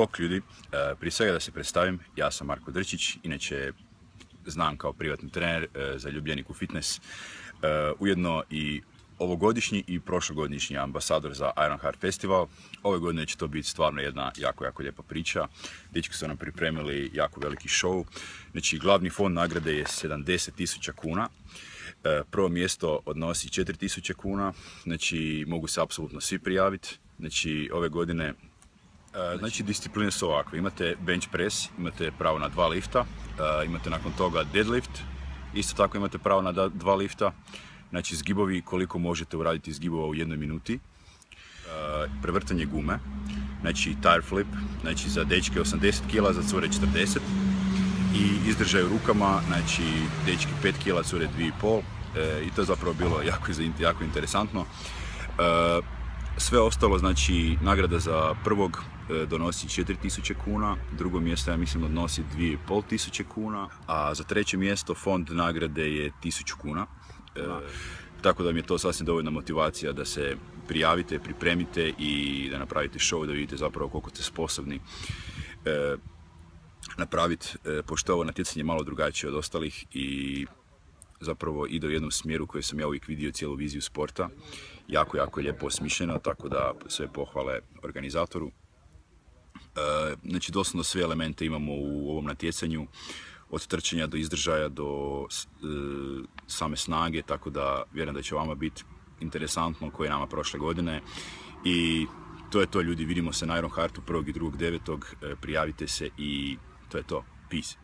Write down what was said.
Bok ljudi, prije svega da se predstavim, ja sam Marko Drčić, inače znam kao privatni trener zaljubljenik u fitness, ujedno i ovogodišnji i prošlogodišnji ambasador za Ironheart Festival. Ove godine će to biti stvarno jedna jako lijepa priča. Dečki su nam pripremili jako veliki show. Znači, glavni fond nagrade je 70.000 kuna. Prvo mjesto odnosi 4.000 kuna. Znači, mogu se apsolutno svi prijaviti. Znači, ove godine discipline su ovakve. Imate bench press, imate pravo na 2 lifta, imate nakon toga deadlift, isto tako imate pravo na 2 lifta. Znači, zgibovi, koliko možete uraditi zgibova u 1 minuti. Prevrtanje gume, znači tire flip, znači za dečke 80 kg, za cure 40. I izdržaj u rukama, znači dečki 5 kg, cure 2,5. I to je zapravo bilo jako interesantno. Sve ostalo, znači nagrada za prvog donosi 4.000 kuna, drugo mjesto ja mislim odnosi 2.500 kuna, a za treće mjesto fond nagrade je 1.000 kuna. Tako da mi je to sasvim dovoljna motivacija da se prijavite, pripremite i da napravite show, da vidite zapravo koliko ste sposobni napraviti, pošto je ovo natjecanje malo drugačije od ostalih i zapravo ide u jednom smjeru koji sam ja uvijek vidio cijelu viziju sporta. Jako je lijepo osmišljeno, tako da sve pohvale organizatoru. Znači, doslovno sve elemente imamo u ovom natjecanju, od trčanja do izdržaja do same snage, tako da vjerujem da će vama biti interesantno koje je nama prošle godine. I to je to ljudi, vidimo se na Ironheartu 1. i 2.9. Prijavite se i to je to. Peace.